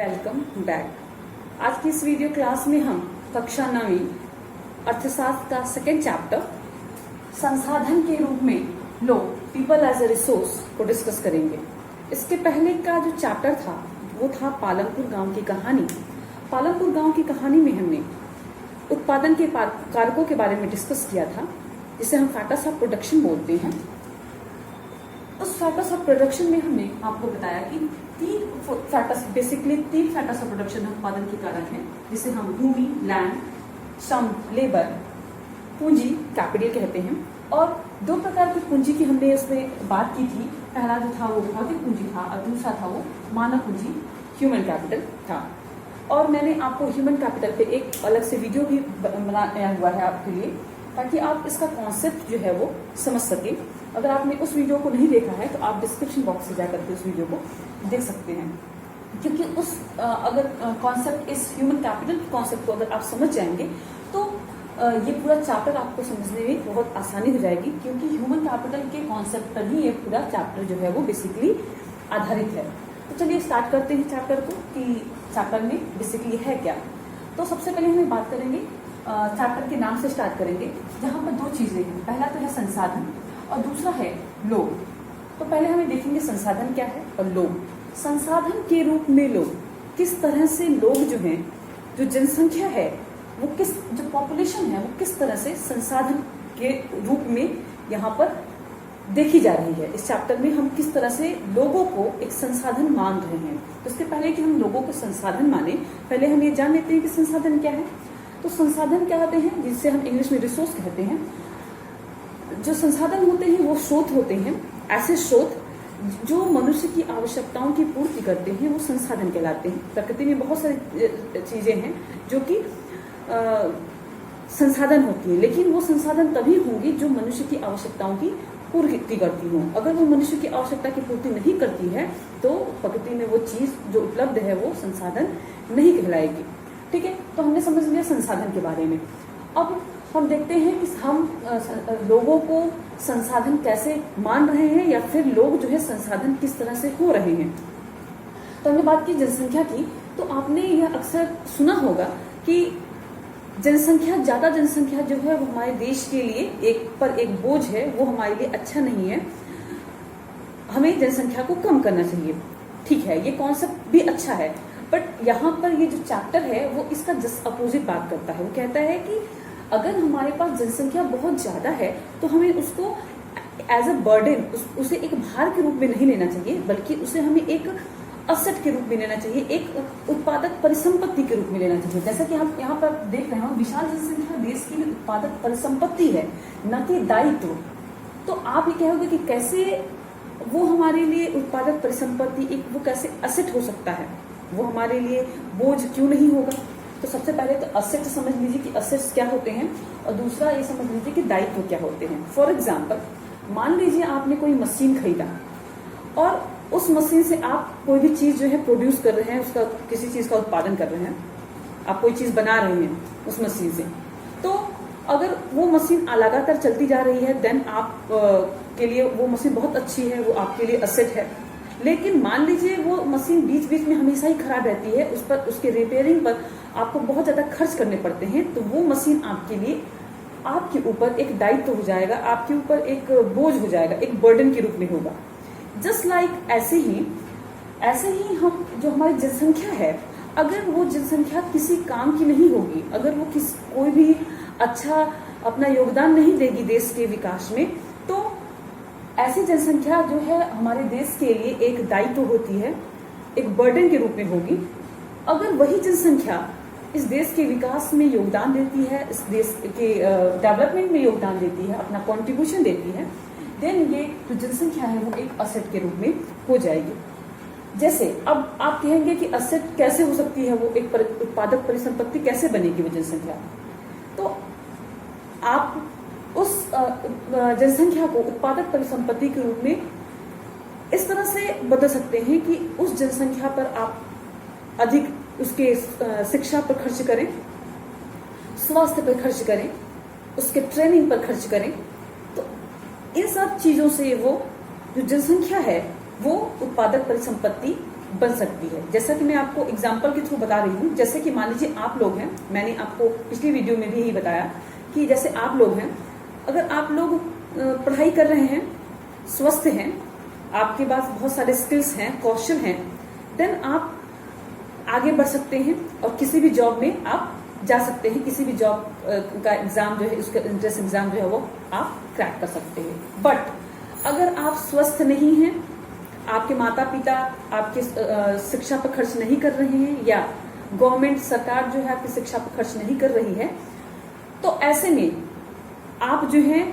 Welcome back. आज की इस वीडियो क्लास में हम कक्षा 9वीं अर्थशास्त्र का सेकेंड चैप्टर संसाधन के रूप में लोग पीपल एज ए रिसोर्स को डिस्कस करेंगे। इसके पहले का जो चैप्टर था वो था पालमपुर गांव की कहानी। पालमपुर गांव की कहानी में हमने उत्पादन के कारकों के बारे में डिस्कस किया था, जिसे हम फैक्टर्स ऑफ प्रोडक्शन बोलते हैं। उस फैक्टर्स ऑफ प्रोडक्शन में हमने आपको बताया कि तीन फैक्टर्स ऑफ प्रोडक्शन उत्पादन के कारक हैं, जिसे हम भूमि, लैंड, श्रम, लेबर, पूंजी, कैपिटल कहते हैं। और दो प्रकार की पूंजी की हमने इसमें बात की थी। पहला जो था वो भौतिक पूंजी था और दूसरा था वो मानव पूंजी, ह्यूमन कैपिटल था। और मैंने आपको ह्यूमन कैपिटल पे एक अलग से वीडियो भी बनाया हुआ है आपके लिए, ताकि आप इसका कॉन्सेप्ट जो है वो समझ सके। अगर आपने उस वीडियो को नहीं देखा है तो आप डिस्क्रिप्शन बॉक्स से जाकर के उस वीडियो को देख सकते हैं, क्योंकि उस अगर कॉन्सेप्ट, इस ह्यूमन कैपिटल के कॉन्सेप्ट को अगर आप समझ जाएंगे तो ये पूरा चैप्टर आपको समझने में बहुत आसानी हो जाएगी, क्योंकि ह्यूमन कैपिटल के कॉन्सेप्ट पर ही ये पूरा चैप्टर जो है वो बेसिकली आधारित है। तो चलिए स्टार्ट करते हैं चैप्टर को कि चैप्टर में बेसिकली है क्या। तो सबसे पहले हम बात करेंगे, चैप्टर के नाम से स्टार्ट करेंगे, जहाँ पर दो चीजें हैं। पहला तो है संसाधन और दूसरा है लोग। तो पहले हमें देखेंगे संसाधन क्या है और लोग। संसाधन के रूप में लोग, किस तरह से लोग जो हैं, जो जनसंख्या है वो जो पॉपुलेशन है वो किस तरह से संसाधन के रूप में यहाँ पर देखी जा रही है। इस चैप्टर में हम किस तरह से लोगों को एक संसाधन मान रहे हैं। तो इसके पहले कि हम लोगों को संसाधन माने, पहले हम ये जान लेते हैं कि संसाधन क्या है। तो संसाधन क्या होते हैं, जिससे हम इंग्लिश में रिसोर्स कहते हैं। जो संसाधन होते हैं वो स्रोत होते हैं, ऐसे स्रोत जो मनुष्य की आवश्यकताओं की पूर्ति करते हैं, वो संसाधन कहलाते हैं। प्रकृति में बहुत सारी चीजें हैं जो कि संसाधन होती है, लेकिन वो संसाधन तभी होंगी जो मनुष्य की आवश्यकताओं की पूर्ति करती हो। अगर वो मनुष्य की आवश्यकता की पूर्ति नहीं करती है तो प्रकृति में वो चीज जो उपलब्ध है वो संसाधन नहीं कहलाएगी। ठीक है, तो हमने समझ लिया संसाधन के बारे में। अब हम देखते हैं कि हम लोगों को संसाधन कैसे मान रहे हैं, या फिर लोग जो है संसाधन किस तरह से हो रहे हैं। तो हमने बात की जनसंख्या की। तो आपने यह अक्सर सुना होगा कि ज्यादा जनसंख्या जो है वो हमारे देश के लिए एक बोझ है, वो हमारे लिए अच्छा नहीं है। हमें जनसंख्या को कम करना चाहिए। ठीक है, ये कॉन्सेप्ट भी अच्छा है, बट यहाँ पर ये जो चैप्टर है वो इसका जस्ट अपोजिट बात करता है। वो कहता है कि अगर हमारे पास जनसंख्या बहुत ज्यादा है तो हमें उसको एज अ बर्डन, उसे एक भार के रूप में नहीं लेना चाहिए, बल्कि उसे हमें एक असेट के रूप में लेना चाहिए, एक उत्पादक परिसंपत्ति के रूप में लेना चाहिए। जैसा कि हम यहाँ पर देख रहे हो, विशाल जनसंख्या देश की उत्पादक परिसंपत्ति है, न कि दायित्व। तो आप ये कहोगे कि कैसे वो हमारे लिए उत्पादक परिसंपत्ति, वो कैसे असेट हो सकता है, वो हमारे लिए बोझ क्यों नहीं होगा। तो सबसे पहले तो असेट समझ लीजिए कि असेट्स क्या होते हैं, और दूसरा ये समझ लीजिए कि दायित्व क्या होते हैं। फॉर एग्जाम्पल, मान लीजिए आपने कोई मशीन खरीदा और उस मशीन से आप कोई भी चीज जो है प्रोड्यूस कर रहे हैं, उसका किसी चीज का उत्पादन कर रहे हैं, आप कोई चीज बना रहे हैं उस मशीन से। तो अगर वो मशीन लगातार चलती जा रही है, देन आप के लिए वो मशीन बहुत अच्छी है, वो आपके लिए असेट है। लेकिन मान लीजिए वो मशीन बीच बीच में हमेशा ही खराब रहती है, उस पर, उसके रिपेयरिंग पर आपको बहुत ज्यादा खर्च करने पड़ते हैं, तो वो मशीन आपके लिए, आपके ऊपर एक दायित्व हो जाएगा, आपके ऊपर एक बोझ हो जाएगा, एक बर्डन के रूप में होगा। जस्ट लाइक ऐसे ही हम, जो हमारी जनसंख्या है, अगर वो जनसंख्या किसी काम की नहीं होगी, अगर वो कोई भी अच्छा अपना योगदान नहीं देगी देश के विकास में, तो ऐसी जनसंख्या जो है हमारे देश के लिए एक दायित्व होती है, एक बर्डन के रूप में होगी। अगर वही जनसंख्या इस देश के विकास में योगदान देती है, इस देश के डेवलपमेंट में योगदान देती है, अपना कंट्रीब्यूशन देती है, देन ये जो जनसंख्या है वो एक असेट के रूप में हो जाएगी। जैसे अब आप कहेंगे कि असेट कैसे हो सकती है, वो एक उत्पादक परिसंपत्ति कैसे बनेगी वो जनसंख्या। तो आप उस जनसंख्या को उत्पादक परिसंपत्ति के रूप में इस तरह से बदल सकते हैं कि उस जनसंख्या पर आप अधिक उसके शिक्षा पर खर्च करें, स्वास्थ्य पर खर्च करें, उसके ट्रेनिंग पर खर्च करें। तो इन सब चीजों से वो जो जनसंख्या है वो उत्पादक परिसंपत्ति बन सकती है। जैसा कि मैं आपको एग्जाम्पल के थ्रू बता रही हूँ, जैसे कि मान लीजिए आप लोग हैं, मैंने आपको पिछली वीडियो में भी यही बताया कि जैसे आप लोग हैं, अगर आप लोग पढ़ाई कर रहे हैं, स्वस्थ हैं, आपके पास बहुत सारे स्किल्स हैं, कौशल हैं, देन आप आगे बढ़ सकते हैं और किसी भी जॉब में आप जा सकते हैं। किसी भी जॉब का एग्जाम जो है, उसका एंट्रेंस एग्जाम जो है वो आप क्रैक कर सकते हैं। बट अगर आप स्वस्थ नहीं हैं, आपके माता पिता आपके शिक्षा पर खर्च नहीं कर रहे हैं, या गवर्नमेंट सरकार जो है आपकी शिक्षा पर खर्च नहीं कर रही है, तो ऐसे में आप जो है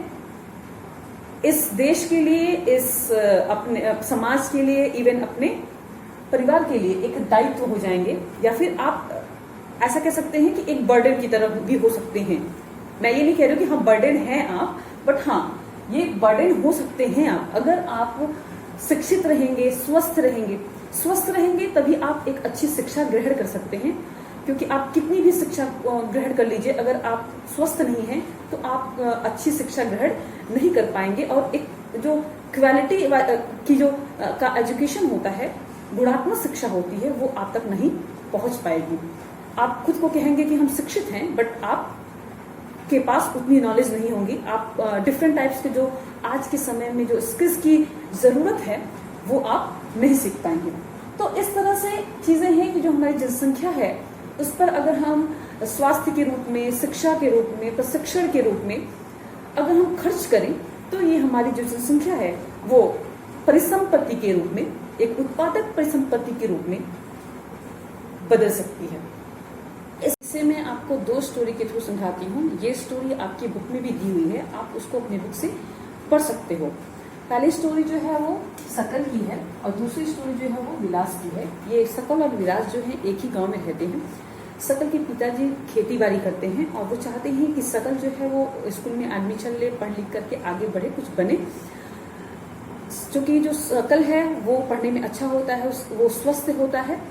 इस देश के लिए, इस अपने समाज के लिए, इवन अपने परिवार के लिए एक दायित्व हो जाएंगे, या फिर आप ऐसा कह सकते हैं कि एक बर्डन की तरफ भी हो सकते हैं। मैं ये नहीं कह रही हूँ कि हाँ बर्डन है आप, बट हाँ ये बर्डन हो सकते हैं आप, अगर आप शिक्षित रहेंगे, स्वस्थ रहेंगे। स्वस्थ रहेंगे तभी आप एक अच्छी शिक्षा ग्रहण कर सकते हैं, क्योंकि आप कितनी भी शिक्षा ग्रहण कर लीजिए, अगर आप स्वस्थ नहीं हैं तो आप अच्छी शिक्षा ग्रहण नहीं कर पाएंगे, और एक जो क्वालिटी की जो का एजुकेशन होता है, गुणात्मक शिक्षा होती है, वो आप तक नहीं पहुंच पाएगी। आप खुद को कहेंगे कि हम शिक्षित हैं, बट आप के पास उतनी नॉलेज नहीं होगी। आप डिफरेंट टाइप्स के जो आज के समय में जो स्किल्स की जरूरत है वो आप नहीं सीख पाएंगे। तो इस तरह से चीजें हैं कि जो हमारी जनसंख्या है उस पर अगर हम स्वास्थ्य के रूप में, शिक्षा के रूप में, प्रशिक्षण के रूप में अगर हम खर्च करें, तो ये हमारी जो जनसंख्या है वो परिसंपत्ति के रूप में, एक उत्पादक परिसंपत्ति के रूप में बदल सकती है। इससे मैं आपको 2 स्टोरी के थ्रू समझाती हूँ। ये स्टोरी आपकी बुक में भी दी हुई है, आप उसको अपनी बुक से पढ़ सकते हो। पहली स्टोरी जो है वो सकल की है, और दूसरी स्टोरी जो है वो विलास की है। ये सकल और विलास जो है एक ही गांव में रहते हैं। सकल के पिताजी खेती बाड़ी करते हैं, और वो चाहते हैं कि सकल जो है वो स्कूल में एडमिशन ले, पढ़ लिख करके आगे बढ़े, कुछ बने। क्योंकि जो सकल है वो पढ़ने में अच्छा होता है, वो स्वस्थ होता है,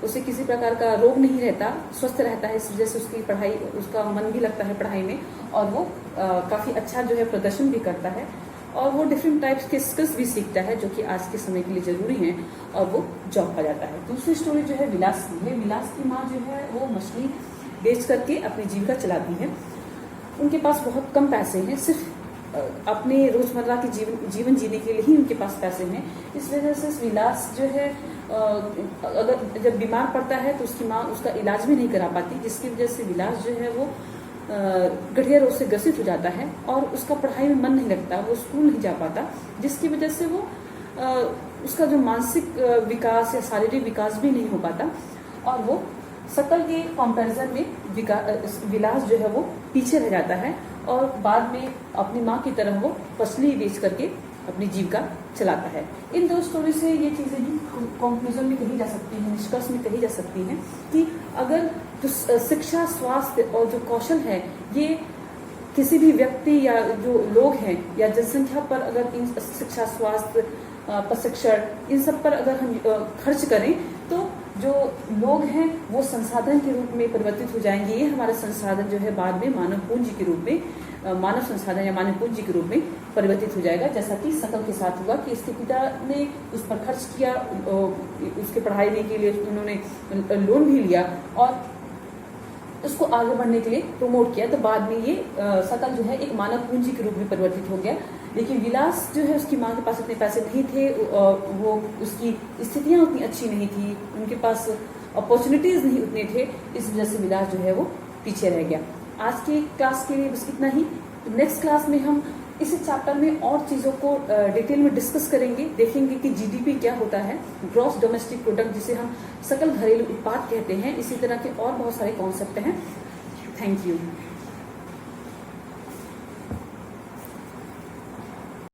उसे किसी प्रकार का रोग नहीं रहता, स्वस्थ रहता है, इस वजह से उसकी पढ़ाई, उसका मन भी लगता है पढ़ाई में, और वो काफी अच्छा जो है प्रदर्शन भी करता है, और वो डिफरेंट टाइप्स के स्किल्स भी सीखता है जो कि आज के समय के लिए जरूरी हैं, और वो जॉब पा जाता है। दूसरी स्टोरी जो है विलास की है। विलास की माँ जो है वो मछली बेच करके अपनी जीविका चलाती है। उनके पास बहुत कम पैसे हैं, सिर्फ अपने रोजमर्रा के जीवन जीने के लिए ही उनके पास पैसे हैं। इस वजह से विलास जो है अगर जब बीमार पड़ता है तो उसकी माँ उसका इलाज भी नहीं करा पाती, जिसकी वजह से विलास जो है वो गठिया रोग से ग्रसित हो जाता है, और उसका पढ़ाई में मन नहीं लगता, वो स्कूल नहीं जा पाता, जिसकी वजह से वो उसका जो मानसिक विकास या शारीरिक विकास भी नहीं हो पाता, और वो सकल के कंपैरिजन में विलास जो है वो पीछे रह जाता है, और बाद में अपनी माँ की तरह वो मछली बेच करके अपनी जीविका चलाता है। इन 2 स्टोरी से ये चीजें ही कंक्लूजन में कही जा सकती हैं, निष्कर्ष में कही जा सकती हैं कि अगर जो शिक्षा, स्वास्थ्य और जो कौशल है, ये किसी भी व्यक्ति या जो लोग हैं या जनसंख्या पर अगर इन शिक्षा, स्वास्थ्य, प्रशिक्षण, इन सब पर अगर हम खर्च करें, तो जो लोग हैं वो संसाधन के रूप में परिवर्तित हो जाएंगे। ये हमारा संसाधन जो है बाद में मानव पूंजी के रूप में, मानव संसाधन या मानव पूंजी के रूप में परिवर्तित हो जाएगा, जैसा कि सकल के साथ हुआ कि इसके पिता ने उस पर खर्च किया, उसके पढ़ाई के लिए उन्होंने लोन भी लिया और उसको आगे बढ़ने के लिए प्रमोट किया, तो बाद में ये सकल जो है एक मानव पूंजी के रूप में परिवर्तित हो गया। लेकिन विलास जो है उसकी माँ के पास इतने पैसे नहीं थे, वो उसकी स्थितियाँ उतनी अच्छी नहीं थी, उनके पास अपॉर्चुनिटीज नहीं उतने थे, इस वजह से विलास जो है वो पीछे रह गया। आज की क्लास के लिए बस इतना ही। नेक्स्ट क्लास में हम इस चैप्टर में और चीज़ों को डिटेल में डिस्कस करेंगे, देखेंगे कि जीडीपी क्या होता है, ग्रॉस डोमेस्टिक प्रोडक्ट जिसे हम सकल घरेलू उत्पाद कहते हैं। इसी तरह के और बहुत सारे कॉन्सेप्ट हैं। Thank you.